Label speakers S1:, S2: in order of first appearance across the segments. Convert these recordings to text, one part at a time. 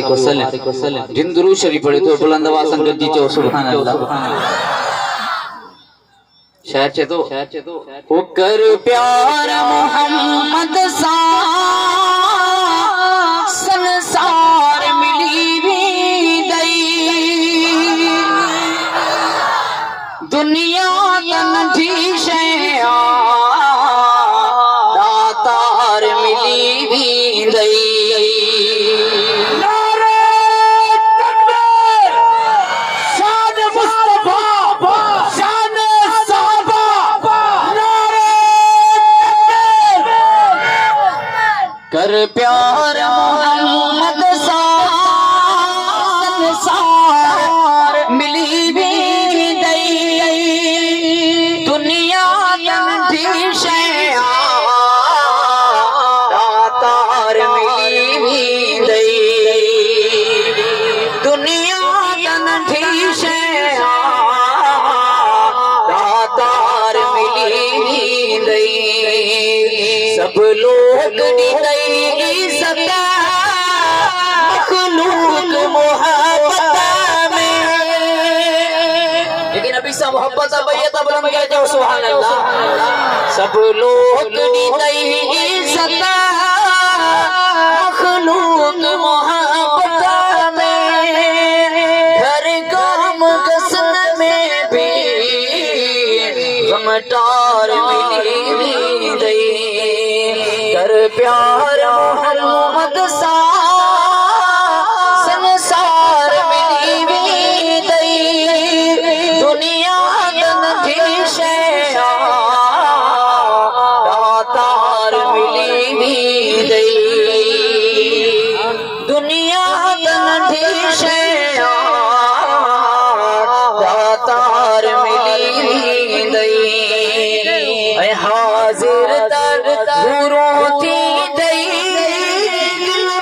S1: वसल्लम जिन दुरूद शरीफ पढ़े तो बुलंद आवाज़ संग जी चो सुभान अल्लाह। शायर चे तो ओ कर प्यार मोहम्मद सा संसार मिली भी दई दुनिया तन थी शया दातार मिली भी दई। कर प्यार मोहम्मद सा संसार मिली भी दई दुनिया थी शया दातार मिली भी दई दुनिया थी शया दातार मिली भी दई। सब लोग मोहब्बत सुभान अल्लाह। सब लोग इज्जत मखलूक मोहब्बत में हर काम गसन में भी गमटार मिली भी दई। कर प्यार मोहम्मद सा संसार मिली भी दई दुनिया दातार मिली भी दई दुनिया थी शया दातार मिली भी दई। हाजिर तर गुरों थी दई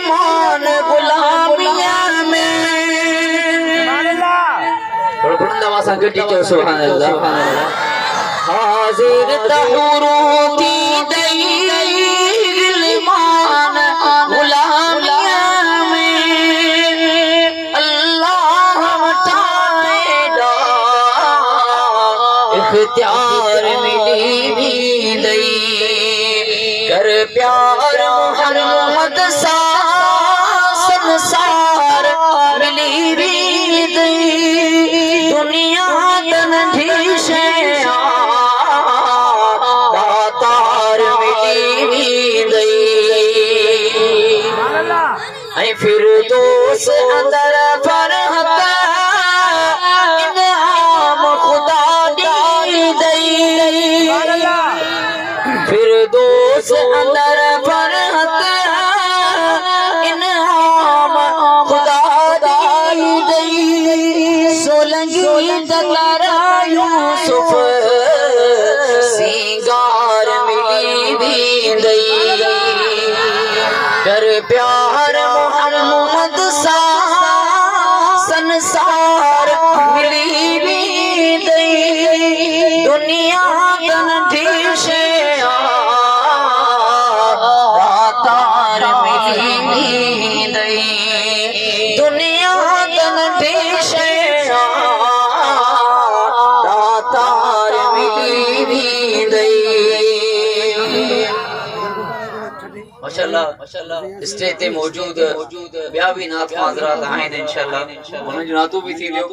S1: मान गुलामिया में सुभान अल्लाह। हाजिर तहुरों की दई मान गुलामिया में अल्लाह मटाएगा इख्तियार मिली भी दई। कर प्यार मोहम्मद सा संसार मिली भी दई दुनिया थी शया दातार मिली भी दई। फिर दोस्त अंदर फरहत इनाम खुदा दी दई। फिर दोस्त अंदर फरहत इनाम खुदा दी दई। सोलंगी दलारा यूसुफ सिंगार मिली भी दई। कर प्यार मोहम्मद सा संसार मिली भी दई दुनिया थी शया दातार मिली भी दई दुनिया थी शया दातार मिली भी दई। माशाअल्लाह स्टेज ते मौजूद ॿिया बि नात हज़रात आहिनि इंशाअल्लाह उन्हनि जो नातो बि थी वियो।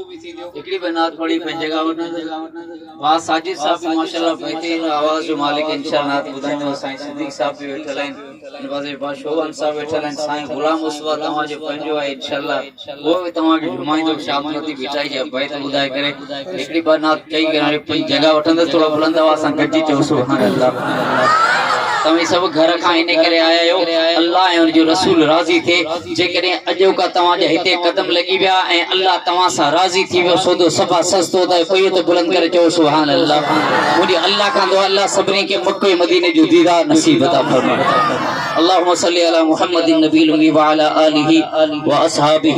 S1: हिकिड़ी बि नात पढ़ी पंहिंजी जॻह वठंदो साजिद साहब बि माशाअल्लाह बहितरीन आवाज़ जो मालिक इंशाअल्लाह नात ॿुधाईंदो। साईं सिद्दीक़ साहब बि वेठल आहिनि नवाज़े शोभन साहब वेठल आहिनि। साईं गुलाम मुस्तफ़ा तव्हांजो पंहिंजो आहे इंशाअल्लाह उहो बि तव्हांखे घुमाईंदो शामती बिठाई जा बैत ॿुधाए करे हिकिड़ी बार नात चई करे पंहिंजी जॻह वठंदो थोरो बुलंद आवाज़ सां गॾिजी चओ सुभान अल्लाह। तव्हीं सब घर खां इन करे आया आहियो अल्लाह ऐं उनजो रसूल राज़ी थे जेकॾहिं अॼु का तव्हांजे हिते कदम लॻी विया ऐं अल्लाह तव्हां सां राज़ी थी वियो सौदो सफ़ा सस्तो त कोई त बुलंद करे चओ सुभान अल्लाह। मुंहिंजी अल्लाह खां दुआ अल्लाह सभिनी खे मके मदीने जो दीदार नसीब अता फरमाए। अल्लाहुम्मा सल्ली अला मुहम्मदिन नबील उम्मी व अला आलिहि व असहाबिहि